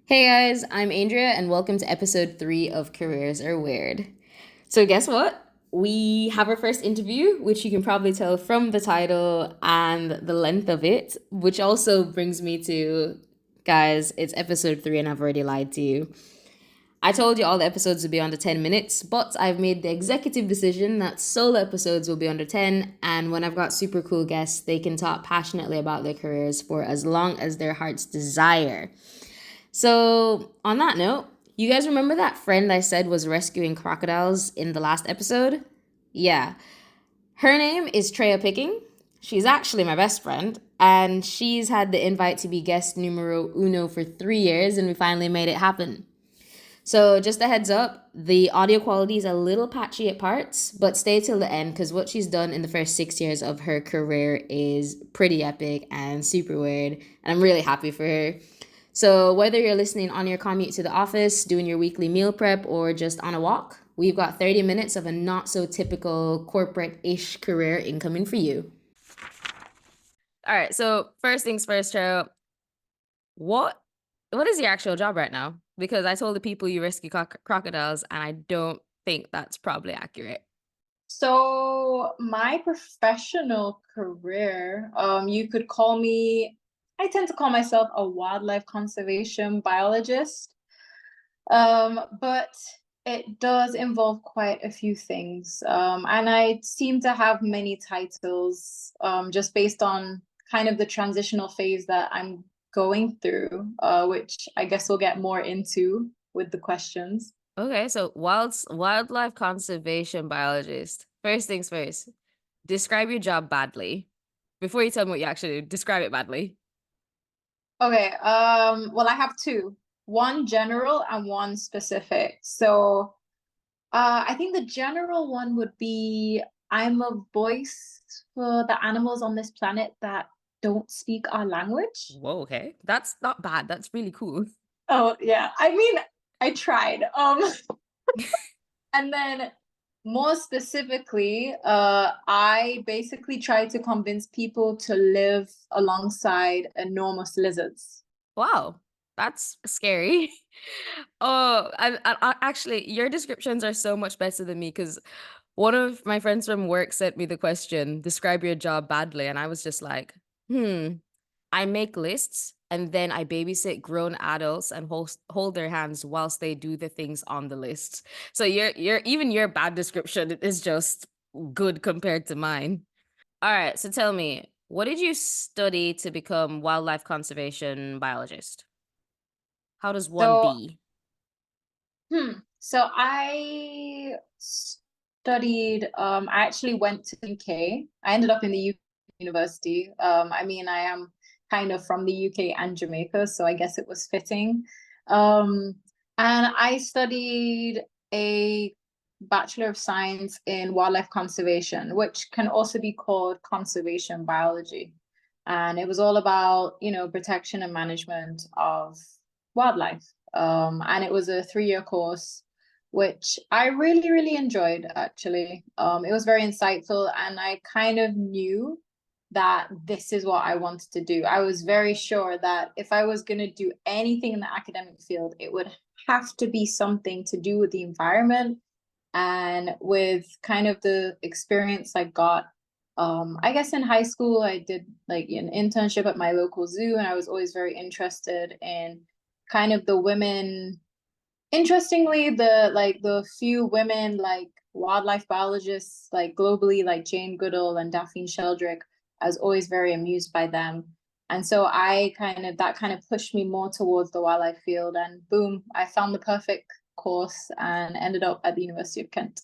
Hey guys, I'm Andrea, and welcome to episode 3 of Careers Are Weird. So, guess what? We have our first interview, which you can probably tell from the title and the length of it, which also brings me to, guys, it's episode 3, and I've already lied to you. I told you all the episodes would be under 10 minutes, but I've made the executive decision that solo episodes will be under 10, and when I've got super cool guests, they can talk passionately about their careers for as long as their hearts desire. So, on that note, you guys remember that friend I said was rescuing crocodiles in the last episode? Yeah. Her name is Treya Picking. She's actually my best friend, and she's had the invite to be guest numero uno for 3 years, and we finally made it happen. So, just a heads up, the audio quality is a little patchy at parts, but stay till the end because what she's done in the first 6 years of her career is pretty epic and super weird, and I'm really happy for her. So, whether you're listening on your commute to the office, doing your weekly meal prep, or just on a walk, we've got 30 minutes of a not so typical corporate ish career incoming for you. All right, so first things first, Cheryl, what what is your actual job right now? Because I told the people you rescue crocodiles, and I don't think that's probably accurate. So my professional career, you could call me, I tend to call myself a wildlife conservation biologist. But it does involve quite a few things. And I seem to have many titles, just based on kind of the transitional phase that I'm going through, which I guess we'll get more into with the questions. Okay, so wildlife conservation biologist. First things first, describe your job badly. Before you tell me what you actually do, describe it badly. Okay, well, I have two, one general and one specific. So, I think the general one would be I'm a voice for the animals on this planet that don't speak our language. Whoa, okay. That's not bad. That's really cool. Oh, yeah. I mean, I tried. And then more specifically, I basically try to convince people to live alongside enormous lizards. Wow, that's scary. Oh, actually, your descriptions are so much better than me because one of my friends from work sent me the question, describe your job badly. And I was just like, I make lists and then I babysit grown adults and hold their hands whilst they do the things on the list. So even your bad description is just good compared to mine. All right, so tell me, what did you study to become wildlife conservation biologist? How does one So be? So I studied, I actually went to the UK. I ended up in the UK university. I mean, I am kind of from the UK and Jamaica, so I guess it was fitting. Um, and I studied a Bachelor of Science in Wildlife Conservation, which can also be called conservation biology. And it was all about, protection and management of wildlife. And it was a 3-year course, which I really, really enjoyed actually. It was very insightful, and I kind of knew that this is what I wanted to do. I was very sure that if I was going to do anything in the academic field, it would have to be something to do with the environment and with kind of the experience I got. I guess in high school, I did like an internship at my local zoo, and I was always very interested in kind of the women. Interestingly, the few women like wildlife biologists like globally, like Jane Goodall and Daphne Sheldrick, I was always very amused by them. And so that kind of pushed me more towards the wildlife field, and boom, I found the perfect course and ended up at the University of Kent.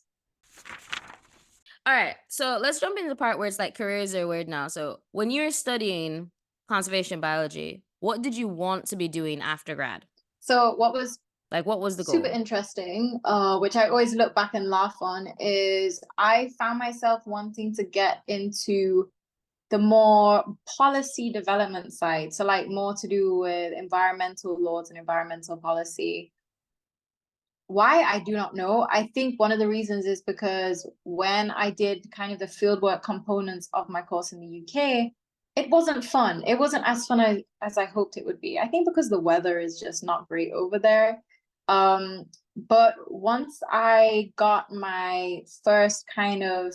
All right, so let's jump into the part where it's like careers are weird now. So when you were studying conservation biology, what did you want to be doing after grad? So what was Like, what was the super goal? interesting, which I always look back and laugh on, is I found myself wanting to get into the more policy development side. So, like, more to do with environmental laws and environmental policy. Why? I do not know. I think one of the reasons is because when I did kind of the fieldwork components of my course in the UK, it wasn't fun. It wasn't as fun as I hoped it would be. I think because the weather is just not great over there. Um, but once I got my first kind of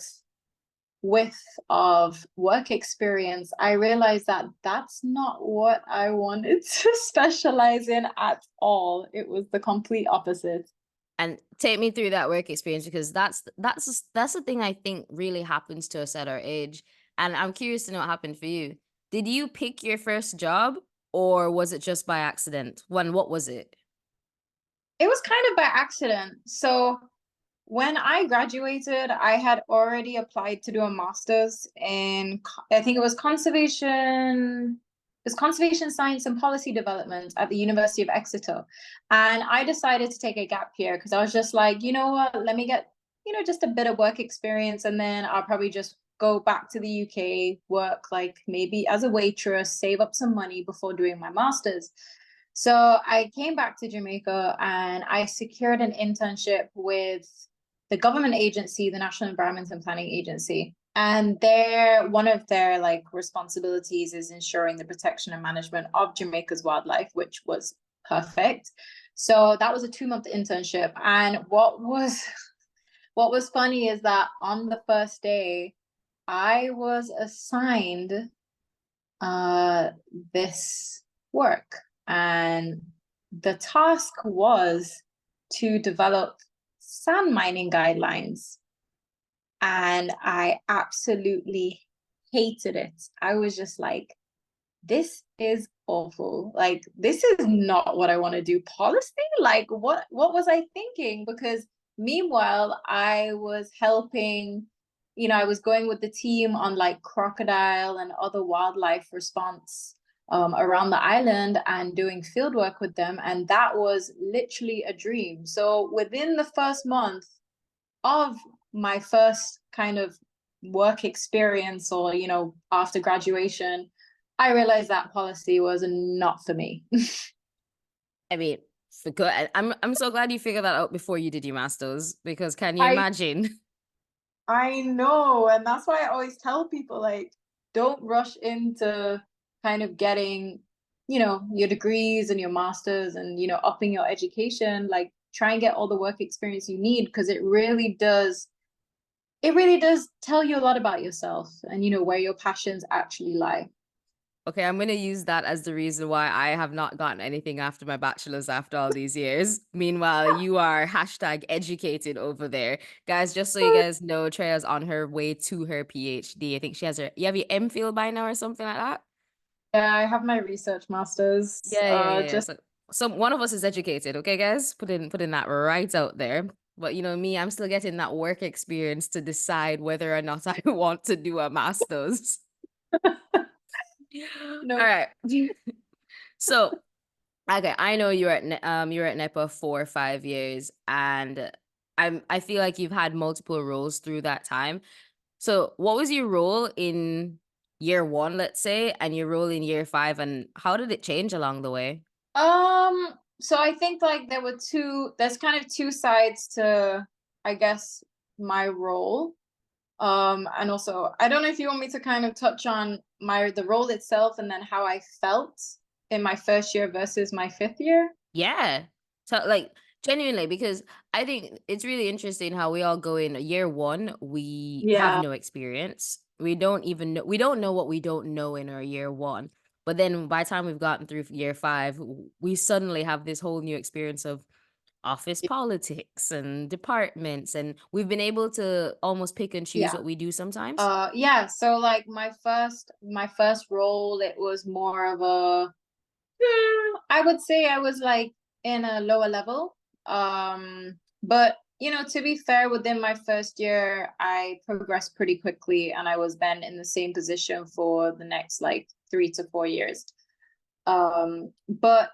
width of work experience, I realized that that's not what I wanted to specialize in at all. It was the complete opposite. And take me through that work experience, because that's the thing I think really happens to us at our age. And I'm curious to know what happened for you. Did you pick your first job, or was it just by accident? What was it? It was kind of by accident. So when I graduated, I had already applied to do a master's in, I think it was conservation science and policy development at the University of Exeter. And I decided to take a gap year because I was just like, you know what, let me get, just a bit of work experience, and then I'll probably just go back to the UK, work like maybe as a waitress, save up some money before doing my master's. So I came back to Jamaica and I secured an internship with the government agency, the National Environment and Planning Agency. And one of their like responsibilities is ensuring the protection and management of Jamaica's wildlife, which was perfect. So that was a 2-month internship. And what was funny is that on the first day, I was assigned uh this work, and the task was to develop sand mining guidelines, and I absolutely hated it. I was just like, this is awful. Like, this is not what I want to do. Policy? Like, what was I thinking? Because meanwhile, I was helping, I was going with the team on like crocodile and other wildlife response around the island and doing field work with them. And that was literally a dream. So within the first month of my first kind of work experience, or after graduation, I realized that policy was not for me. I mean, for good. I'm so glad you figured that out before you did your masters, because can you I imagine? I know, and that's why I always tell people, like, don't rush into kind of getting, your degrees and your masters and upping your education. Like, try and get all the work experience you need, because it really does tell you a lot about yourself and where your passions actually lie. Okay, I'm gonna use that as the reason why I have not gotten anything after my bachelor's after all these years. Meanwhile, you are hashtag educated over there. Guys, just so you guys know, Treya's on her way to her PhD. I think she has you have your MPhil by now or something like that? Yeah, I have my research masters. Yeah. Just So one of us is educated, okay, guys? Putting that right out there. But me, I'm still getting that work experience to decide whether or not I want to do a master's. All no. right. So, okay, I know you were at NEPA for 5 years, and I feel like you've had multiple roles through that time. So, what was your role in year one, let's say, and your role in year five, and how did it change along the way? So I think like there's kind of two sides to, I guess, my role. And also, I don't know if you want me to kind of touch on the role itself and then how I felt in my first year versus my fifth year. Yeah. So like genuinely, because I think it's really interesting how we all go in year one, we have Yeah. no experience. We don't know what we don't know in our year one. But then by the time we've gotten through year five, we suddenly have this whole new experience of office politics and departments. And we've been able to almost pick and choose Yeah. what we do sometimes. Yeah, so like my first role, it was more of a, I would say I was like in a lower level. But to be fair, within my first year, I progressed pretty quickly, and I was then in the same position for the next like 3 to 4 years. But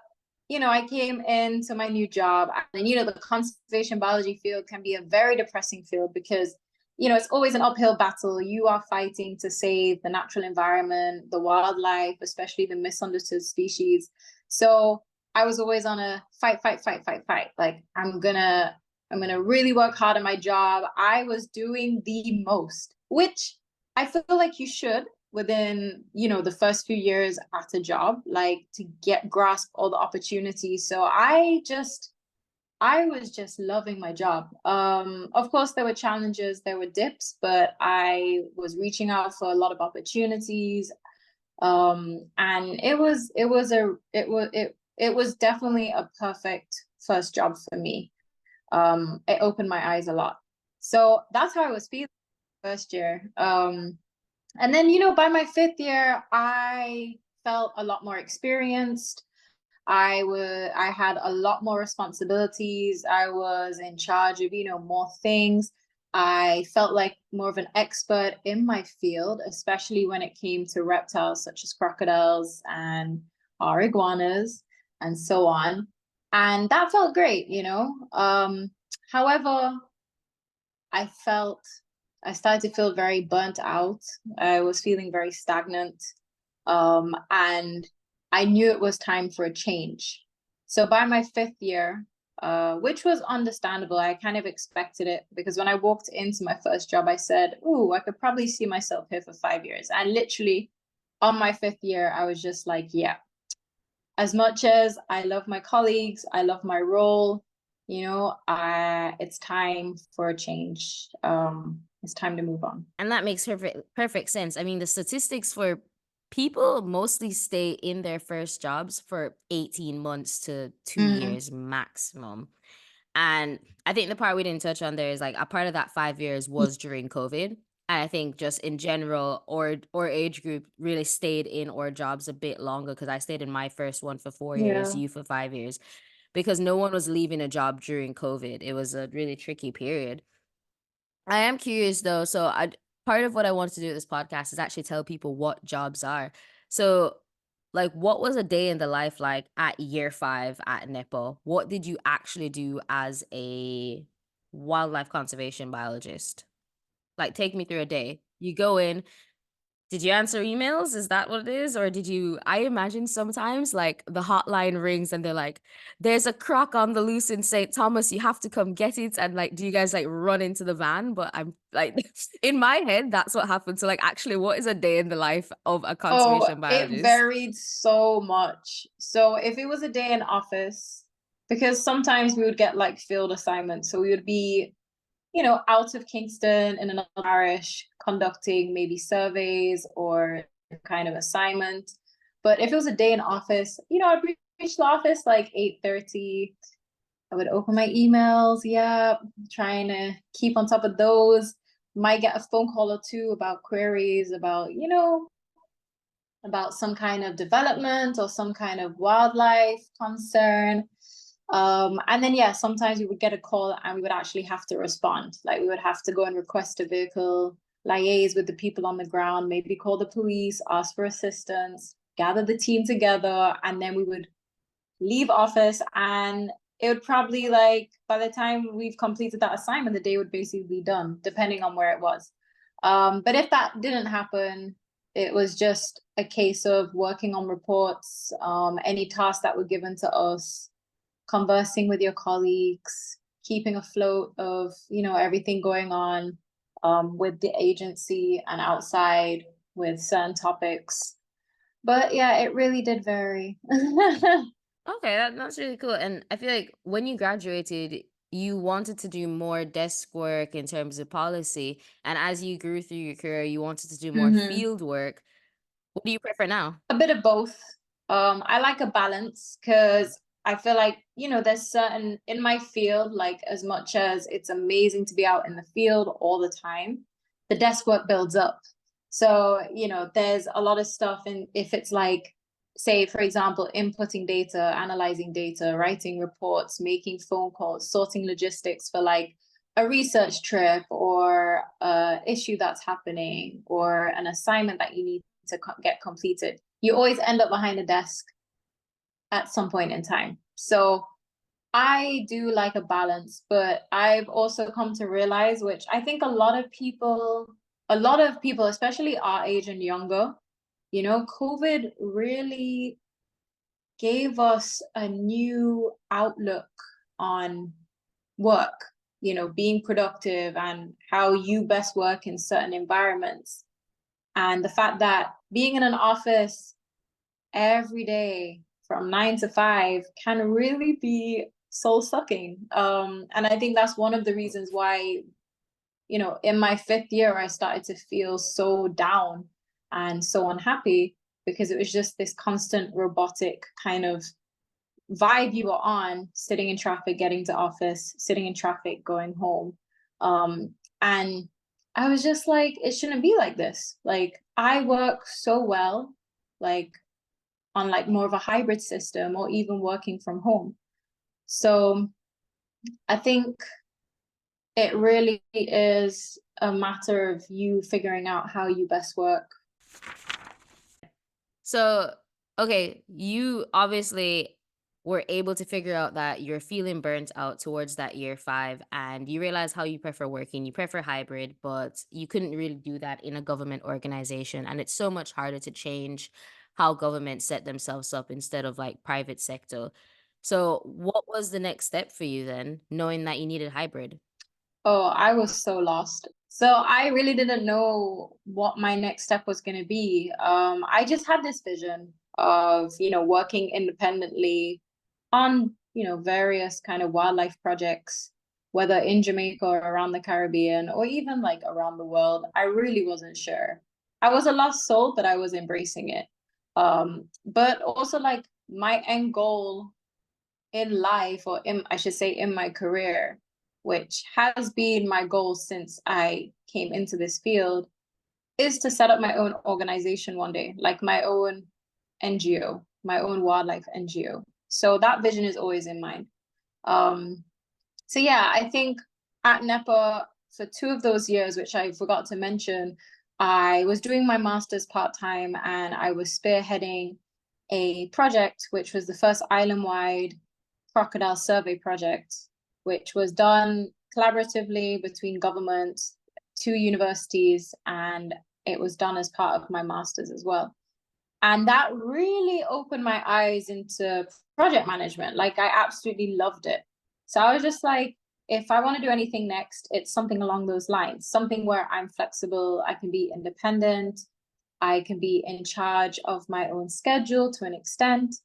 I came into my new job, and the conservation biology field can be a very depressing field because it's always an uphill battle. You are fighting to save the natural environment, the wildlife, especially the misunderstood species. So I was always on a fight, fight, fight, fight, fight. Like, I'm gonna really work hard at my job. I was doing the most, which I feel like you should. within, the first few years at a job, like to grasp all the opportunities. So I was just loving my job. Of course, there were challenges, there were dips, but I was reaching out for a lot of opportunities. And it was definitely a perfect first job for me. It opened my eyes a lot. So that's how I was feeling first year. And then, by my fifth year, I felt a lot more experienced. I had a lot more responsibilities. I was in charge of, more things. I felt like more of an expert in my field, especially when it came to reptiles such as crocodiles and our iguanas and so on. And that felt great. However, I felt I started to feel very burnt out. I was feeling very stagnant. And I knew it was time for a change. So by my fifth year, which was understandable, I kind of expected it because when I walked into my first job, I said, "Ooh, I could probably see myself here for 5 years." And literally on my fifth year, I was just like, yeah, as much as I love my colleagues, I love my role, it's time for a change. It's time to move on. And that makes perfect sense. I mean, the statistics for people mostly stay in their first jobs for 18 months to 2 Mm, years maximum. And I think the part we didn't touch on there is like a part of that 5 years was during COVID. And I think just in general, or age group really stayed in our jobs a bit longer because I stayed in my first one for 4 years, yeah. you for 5 years, because no one was leaving a job during COVID. It was a really tricky period. I am curious though. So part of what I wanted to do with this podcast is actually tell people what jobs are. So like what was a day in the life like at year 5 at Nepo? What did you actually do as a wildlife conservation biologist? Like take me through a day. You go in, did you answer emails? Is that what it is? Or did you? I imagine sometimes like the hotline rings and they're like, there's a croc on the loose in St. Thomas. You have to come get it. And like, do you guys like run into the van? But I'm like, in my head, that's what happened. So, like, actually, what is a day in the life of a Oh, conservation it biologist? varied so much. So if it was a day in office, because sometimes we would get like field assignments, so we would be, out of Kingston in another parish conducting maybe surveys or kind of assignment. But if it was a day in office, I'd reach the office like 8:30. I would open my emails, yeah, trying to keep on top of those. Might get a phone call or two about queries about some kind of development or some kind of wildlife concern. And then, yeah, sometimes we would get a call and we would actually have to respond. Like we would have to go and request a vehicle, liaise with the people on the ground, maybe call the police, ask for assistance, gather the team together, and then we would leave office and it would probably like by the time we've completed that assignment, the day would basically be done, depending on where it was. But if that didn't happen, it was just a case of working on reports, any tasks that were given to us, conversing with your colleagues, keeping afloat of, everything going on with the agency and outside with certain topics. But yeah, it really did vary. Okay, that's really cool. And I feel like when you graduated, you wanted to do more desk work in terms of policy. And as you grew through your career, you wanted to do more Mhm. field work. What do you prefer now? A bit of both. I like a balance because I feel like, there's certain in my field, like as much as it's amazing to be out in the field all the time, the desk work builds up. So, there's a lot of stuff. And if it's like, say, for example, inputting data, analyzing data, writing reports, making phone calls, sorting logistics for like a research trip or a issue that's happening or an assignment that you need to get completed, you always end up behind a desk at some point in time. So I do like a balance, but I've also come to realize, which I think a lot of people, especially our age and younger, COVID really gave us a new outlook on work, being productive and how you best work in certain environments. And the fact that being in an office every day from 9 to 5 can really be soul sucking. And I think that's one of the reasons why, in my 5th year, I started to feel so down and so unhappy because it was just this constant robotic kind of vibe you were on, sitting in traffic, getting to office, sitting in traffic, going home. And I was just like, it shouldn't be like this. Like, I work so well, like on like more of a hybrid system or even working from home. So I think it really is a matter of you figuring out how you best work. So, okay, you obviously were able to figure out that you're feeling burnt out towards that year 5, and you realize how you prefer working. You prefer hybrid, but you couldn't really do that in a government organization. And it's so much harder to change how governments set themselves up instead of like private sector. So, what was the next step for you then, knowing that you needed hybrid? Oh, I was so lost. So I really didn't know what my next step was going to be. I just had this vision of, working independently on, various kind of wildlife projects, whether in Jamaica or around the Caribbean or even like around the world. I really wasn't sure. I was a lost soul, but I was embracing it. But also like my end goal in life, or I should say in my career, which has been my goal since I came into this field, is to set up my own organization one day, like my own NGO, my own wildlife NGO. So that vision is always in mind. Um, so yeah, I think at NEPA for 2 of those years, which I forgot to mention, I was doing my master's part-time and I was spearheading a project which was the first island-wide crocodile survey project, which was done collaboratively between government, 2 universities, and it was done as part of my master's as well. And that really opened my eyes into project management. Like, I absolutely loved it. So I was just like, if I want to do anything next, it's something along those lines, something where I'm flexible, I can be independent, I can be in charge of my own schedule to an extent.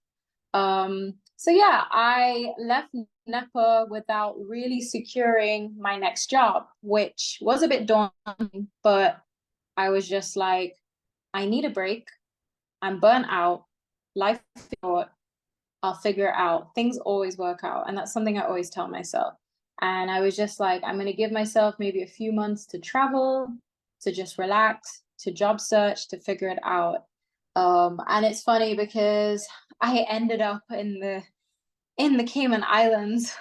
So yeah, I left NEPA without really securing my next job, which was a bit daunting, but I was just like, I need a break. I'm burnt out. Life is short. I'll figure it out. Things always work out. And that's something I always tell myself. And I was just like, I'm going to give myself maybe a few months to travel, to just relax, to job search, to figure it out. And it's funny because I ended up in the Cayman Islands.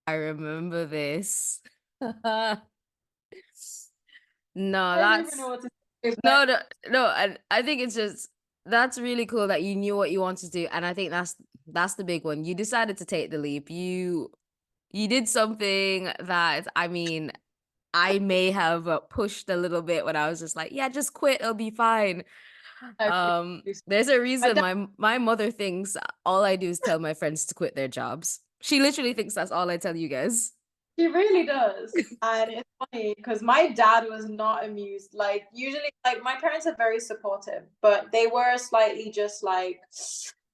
I remember this. No, I don't even know that's what to say, but no, no, no. And I think it's just that's really cool that you knew what you wanted to do, and I think that's the big one. You decided to take the leap. You did something that I mean, I may have pushed a little bit when I was just like, yeah, just quit, it'll be fine. I really do. There's a My reason dad, my mother thinks all I do is tell my friends to quit their jobs. She literally thinks that's all I tell you guys. he really does. And it's funny because my dad was not amused. Like, usually, like, my parents are very supportive, but they were slightly just like,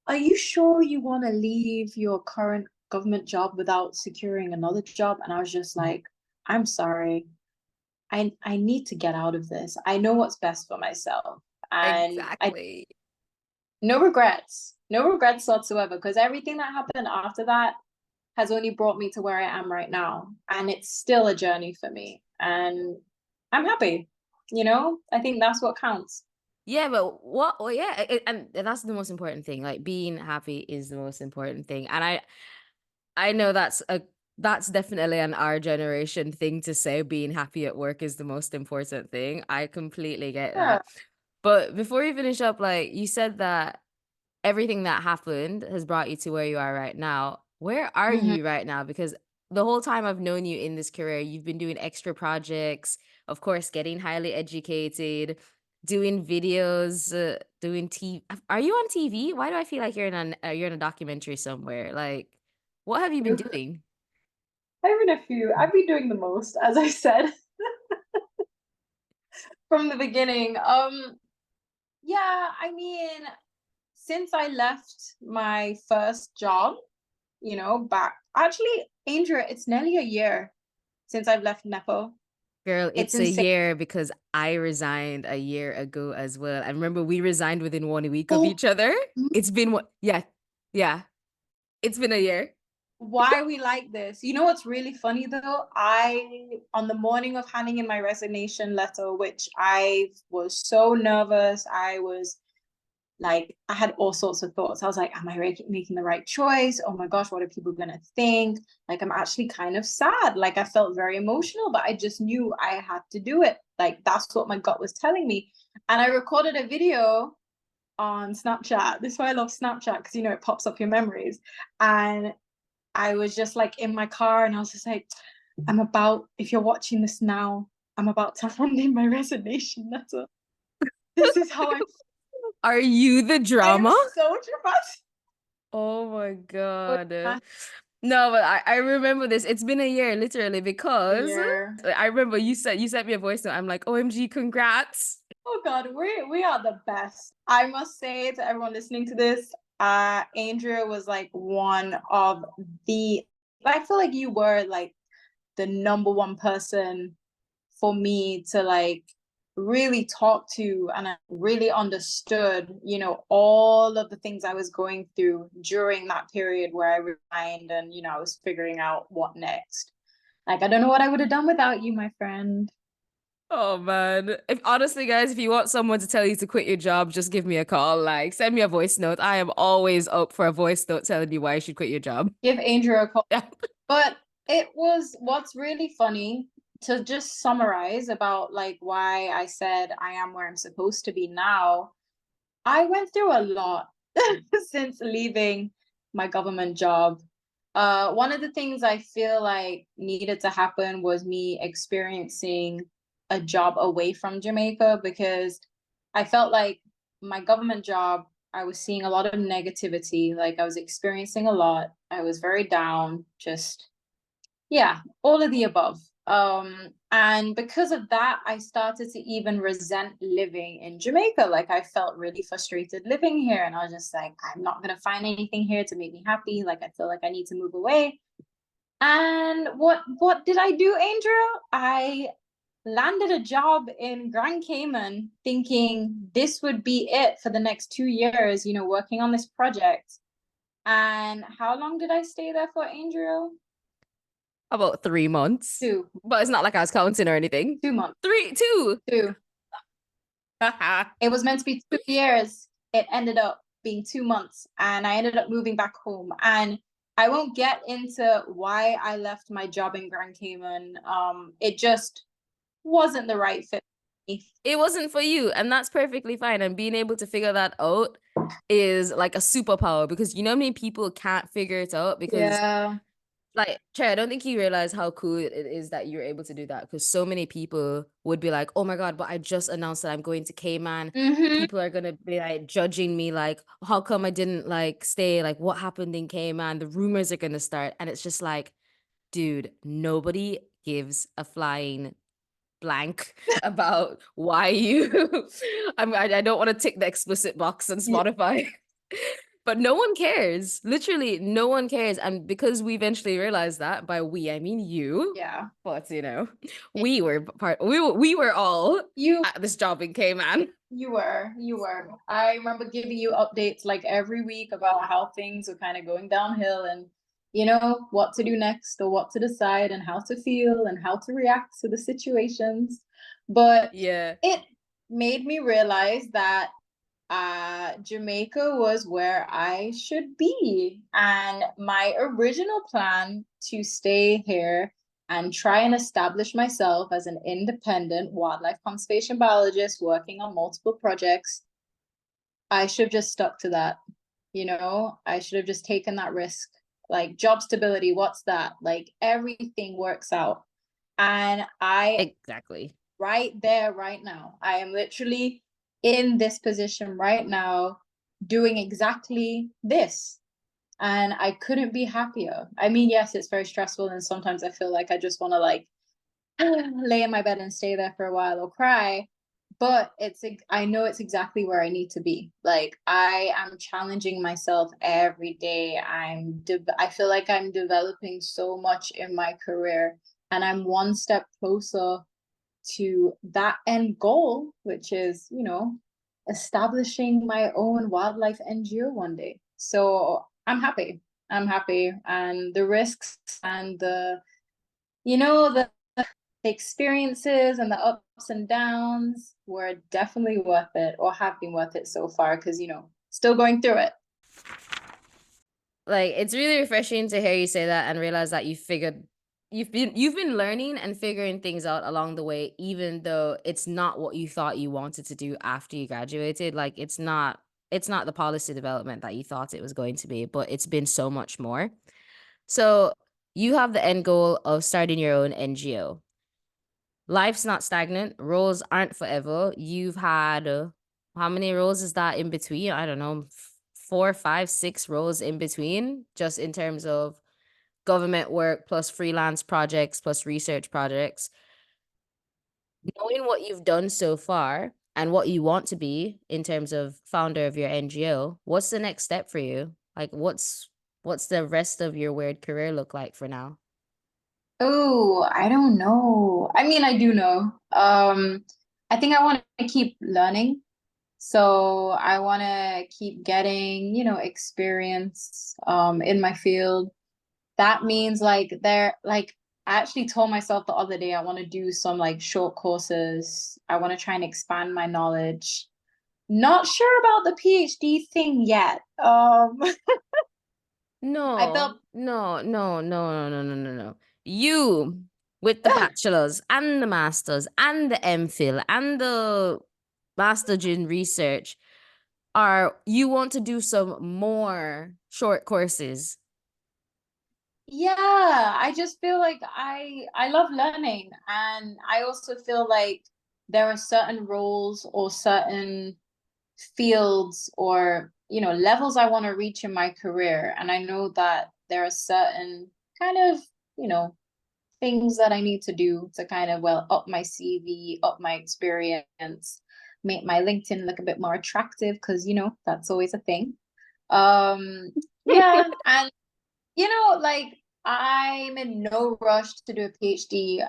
are you sure you want to leave your current government job without securing another job? And I was just like, I'm sorry. I need to get out of this. I know what's best for myself. And I Exactly. no regrets. No regrets whatsoever, because everything that happened after that has only brought me to where I am right now. And it's still a journey for me. And I'm happy. I think that's what counts. Yeah, but what? Well, yeah, and that's the most important thing. Like being happy is the most important thing, and I know that's definitely an our generation thing to say. Being happy at work is the most important thing. I completely get Yeah. that. But before you finish up, like you said that everything that happened has brought you to where you are right now. Where are Mhm. you right now? Because the whole time I've known you in this career, you've been doing extra projects, of course, getting highly educated, doing videos, doing TV. Are you on TV? Why do I feel like you're in a documentary somewhere? Like, what have you been doing? I've been a few. I've been doing the most, as I said. from the beginning. Yeah, I mean, since I left my first job, back actually, Andrea, it's nearly a year since I've left Nepo. Girl, It's it's a insane. year because I resigned a year ago as well. I remember we resigned within 1 week of Oh, each other. It's been what? Yeah, yeah. It's been a year. why are we like this? You know what's really funny though? On the morning of handing in my resignation letter, which I was so nervous, I was like, I had all sorts of thoughts. I was like, am I making the right choice? Oh my gosh, what are people going to think? Like, I'm actually kind of sad. Like, I felt very emotional, but I just knew I had to do it. Like, that's what my gut was telling me. And I recorded a video on Snapchat. This is why I love Snapchat, because, it pops up your memories. And I was just like in my car and I was just like, if you're watching this now, I'm about to hand in my resignation letter. This is how Are you the I am drama? so dramatic. Oh my But God. No, but I remember this. It's been a year literally because year. I remember you sent me a voice note. I'm like, OMG, congrats. Oh God, we are the best. I must say to everyone listening to this, Andrea was like one of the I feel like you were like the number one person for me to like really talk to, and I really understood, all of the things I was going through during that period where I resigned and, I was figuring out what next. Like, I don't know what I would have done without you, my friend. Oh man. If honestly, guys, if you want someone to tell you to quit your job, just give me a call. Like, send me a voice note. I am always up for a voice note telling you why you should quit your job. Give Andrea a call. Yeah. But what's really funny, to just summarize about like why I said I am where I'm supposed to be now. I went through a lot since leaving my government job. One of the things I feel like needed to happen was me experiencing a job away from Jamaica, because I felt like my government job, I was seeing a lot of negativity. Like, I was experiencing a lot. I was very down, just, yeah, all of the above. And because of that, I started to even resent living in Jamaica. Like, I felt really frustrated living here, and I was just like, I'm not gonna find anything here to make me happy. Like, I feel like I need to move away. And what did I do, Andrea? I landed a job in Grand Cayman, thinking this would be it for the next 2 years, working on this project. And how long did I stay there for, Andrea? About 3 months. Two. But it's not like I was counting or anything. 2 months. Two. Two. It was meant to be 2 years. It ended up being 2 months, and I ended up moving back home. And I won't get into why I left my job in Grand Cayman. It just wasn't the right fit for me. It wasn't for you, and that's perfectly fine. And being able to figure that out is like a superpower because you know how many people can't figure it out because Yeah. like Trey, I don't think you realize how cool it is that you're able to do that because so many people would be like, oh my God, but I just announced that I'm going to Cayman. Mm-hmm. People are gonna be like judging me, like, how come I didn't like stay? Like, what happened in Cayman? The rumors are gonna start. And it's just like, dude, nobody gives a flying blank about why you I don't want to tick the explicit box on Yeah. Spotify. But no one cares. Literally, no one cares. And because we eventually realized that, by we, I mean you. Yeah. But we were all You at this job in Cayman. you were. I remember giving you updates like every week about how things were kind of going downhill, and what to do next, or what to decide, and how to feel and how to react to the situations. But Yeah. it made me realize that Jamaica was where I should be. And my original plan to stay here and try and establish myself as an independent wildlife conservation biologist working on multiple projects, I should have just stuck to that. I should have just taken that risk. Like, job stability, what's that? Like, everything works out. And Exactly. right there, right now, I am literally in this position right now doing exactly this. And I couldn't be happier. I mean, yes, it's very stressful. And sometimes I feel like I just want to like lay in my bed and stay there for a while or cry. but I know it's exactly where I need to be. Like I am challenging myself every day. I feel like I'm developing so much in my career, and I'm one step closer to that end goal, which is, establishing my own wildlife NGO one day. So I'm happy. I'm happy. And the risks and the experiences and the ups and downs were definitely worth it, or have been worth it so far, because, still going through it. Like, it's really refreshing to hear you say that and realize that you've been learning and figuring things out along the way, even though it's not what you thought you wanted to do after you graduated. Like, it's not the policy development that you thought it was going to be, but it's been so much more. So you have the end goal of starting your own NGO. Life's not stagnant. Roles aren't forever. You've had how many roles is that in between? I don't know, 4, 5, 6 roles in between, just in terms of government work plus freelance projects plus research projects. Knowing what you've done so far and what you want to be in terms of founder of your NGO, what's the next step for you? Like, what's the rest of your weird career look like for now? Oh, I don't know. I mean, I do know. I think I want to keep learning. So I want to keep getting, experience in my field. That means like I actually told myself the other day I want to do some like short courses. I want to try and expand my knowledge. Not sure about the PhD thing yet. I No, felt no, no, no, no, no, no, no, no. You with the bachelor's and the master's and the MPhil and the master's in research are you want to do some more short courses. yeah, I just feel like I love learning, and I also feel like there are certain roles or certain fields or levels I want to reach in my career, and I know that there are certain kind of things that I need to do to kind of up my CV, up my experience, make my LinkedIn look a bit more attractive, because that's always a thing. um yeah, and like I'm in no rush to do a PhD.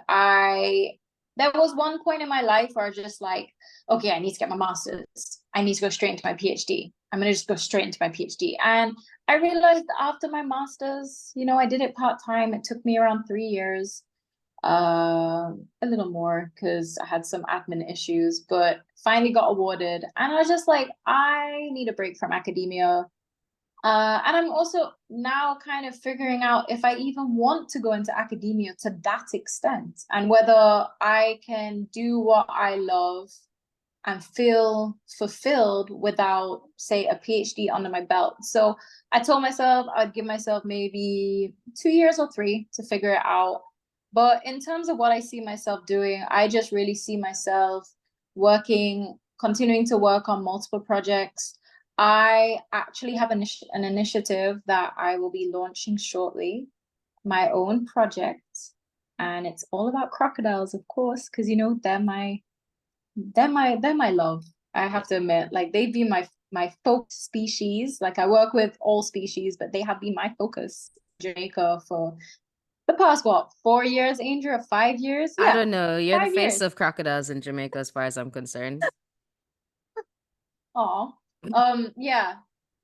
There was one point in my life where I was just like, okay, I need to get my master's. I need to go straight into my PhD. I'm gonna just go straight into my PhD. And I realized after my master's, I did it part-time. It took me around 3 years, a little more because I had some admin issues, but finally got awarded. And I was just like, I need a break from academia. And I'm also now kind of figuring out if I even want to go into academia to that extent, and whether I can do what I love and feel fulfilled without, say, a PhD under my belt. So I told myself I'd give myself maybe 2 years or three to figure it out. But in terms of what I see myself doing, I just really see myself continuing to work on multiple projects. I actually have an initiative that I will be launching shortly, my own project. And it's all about crocodiles, of course, because they're my love. I have to admit, like they've been my focus species. Like I work with all species, but they have been my focus in Jamaica for the past, what, 4 years, Angel, or 5 years? I Yeah, don't know. You're the five face years. of crocodiles in Jamaica as far as I'm concerned. Oh, yeah.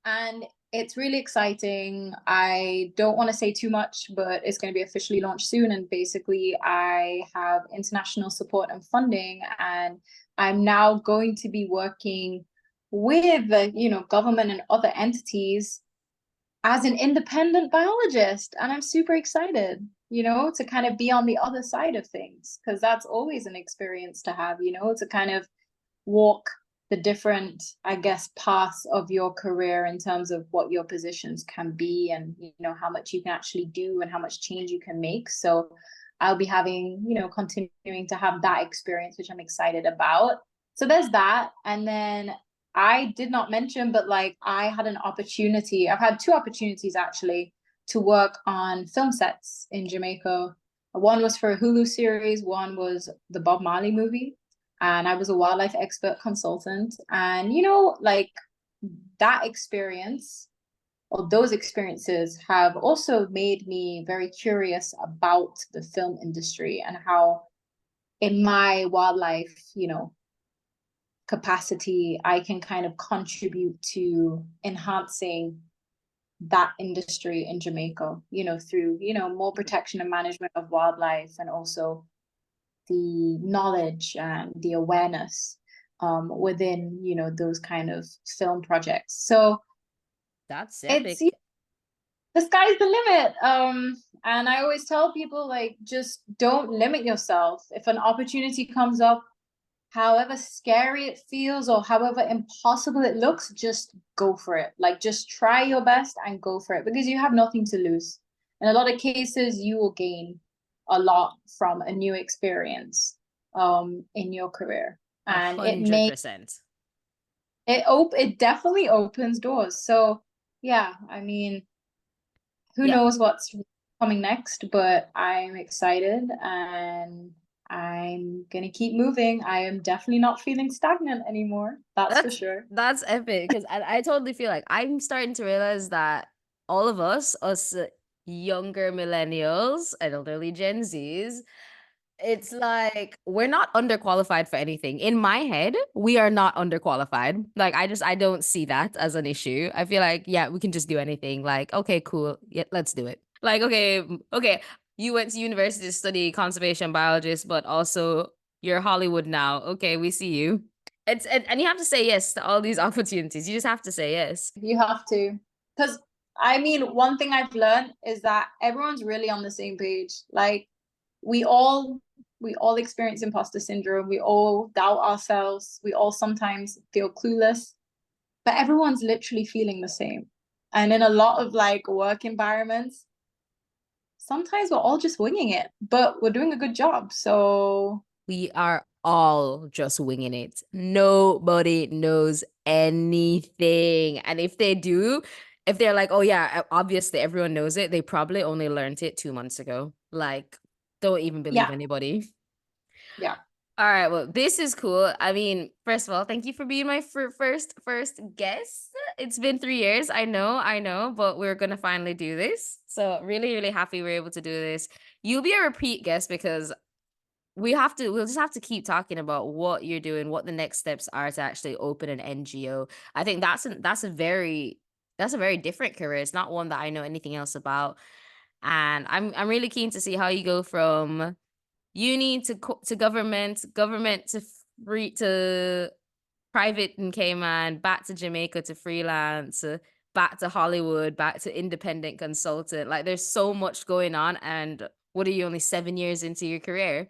And it's really exciting. I don't want to say too much, but it's going to be officially launched soon. And basically, I have international support and funding, and I'm now going to be working with, government and other entities as an independent biologist. And I'm super excited, to kind of be on the other side of things, because that's always an experience to have, to kind of walk the different, I guess, paths of your career in terms of what your positions can be, and how much you can actually do and how much change you can make. So I'll be having, continuing to have that experience, which I'm excited about. So there's that. And then I did not mention, but like I had an opportunity, I've had two opportunities actually to work on film sets in Jamaica. One was for a Hulu series, one was the Bob Marley movie. and I was a wildlife expert consultant. And, like that experience or those experiences have also made me very curious about the film industry and how in my wildlife, capacity, I can kind of contribute to enhancing that industry in Jamaica, through, more protection and management of wildlife and also the knowledge and the awareness within, those kind of film projects. So That's it's epic. the sky's the limit. And I always tell people like just don't limit yourself. If an opportunity comes up, however scary it feels or however impossible it looks, just go for it. Like just try your best and go for it because you have nothing to lose. In a lot of cases, you will gain a lot from a new experience in your career. And 100%. it definitely opens doors. So yeah, I mean, who Yeah. knows what's coming next, but I'm excited and I'm gonna keep moving. I am definitely not feeling stagnant anymore. That's for That's sure. that's epic because I totally feel like I'm starting to realize that all of us younger millennials and elderly Gen Zs, it's like we're not underqualified for anything. In my head, we are not underqualified. Like I don't see that as an issue. I feel like yeah, we can just do anything. Like okay, cool, yeah, let's do it. Like okay, you went to university to study conservation biologist, but also you're Hollywood now. Okay, we see you. And you have to say yes to all these opportunities. You just have to say yes. You have to. Because I mean, one thing I've learned is that everyone's really on the same page. Like we all we all experience imposter syndrome. We all doubt ourselves. We all sometimes feel clueless, but everyone's literally feeling the same. And in a lot of like work environments, sometimes we're all just winging it, but we're doing a good job. So We are all just winging it. Nobody knows anything. And if they do, if they're like, oh yeah, obviously everyone knows it, they probably only learned it 2 months ago. Like, don't even believe yeah, anybody. yeah. All right, well, this is cool. I mean, first of all, thank you for being my first guest. It's been 3 years. I know, but we're gonna finally do this. So really, really happy we're able to do this. You'll be a repeat guest because we'll just have to keep talking about what you're doing, what the next steps are to actually open an NGO. I think that's a very different career. It's not one that I know anything else about. And I'm really keen to see how you go from uni to government to free to private in Cayman, back to Jamaica to freelance, back to Hollywood, back to independent consultant. Like there's so much going on. And what are you only 7 years into your career?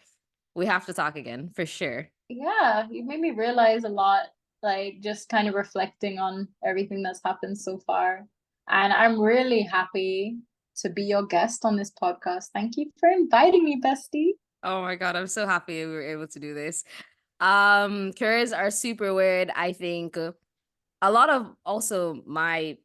We have to talk again for sure. Yeah, you made me realize a lot, like just kind of reflecting on everything that's happened so far. And I'm really happy to be your guest on this podcast. Thank you for inviting me, bestie. Oh my god, I'm so happy we were able to do this. Careers are super weird. I think a lot of also my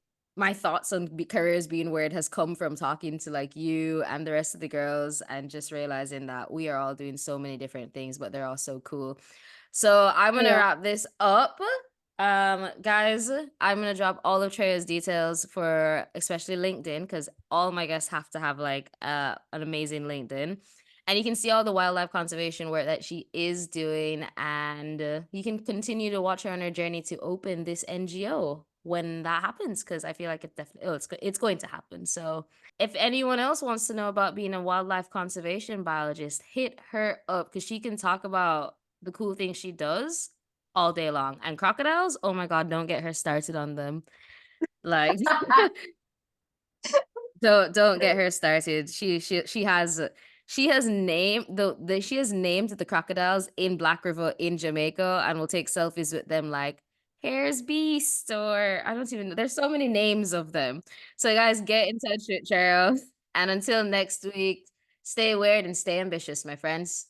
thoughts on careers being weird has come from talking to like you and the rest of the girls and just realizing that we are all doing so many different things, but they're all so cool. So I'm gonna Yeah. wrap this up. Guys, I'm gonna drop all of Treya's details for especially LinkedIn because all my guests have to have like an amazing LinkedIn. And you can see all the wildlife conservation work that she is doing, and you can continue to watch her on her journey to open this NGO when that happens. Because I feel like it definitely, it's going to happen. So if anyone else wants to know about being a wildlife conservation biologist, hit her up because she can talk about the cool things she does all day long. And crocodiles, oh my god, don't get her started on them. Like don't get her started. She has named she has named the crocodiles in Black River in Jamaica and will take selfies with them like Hare's Beast or I don't even know. There's so many names of them. So guys, get in touch with Cheryl. And until next week, stay weird and stay ambitious, my friends.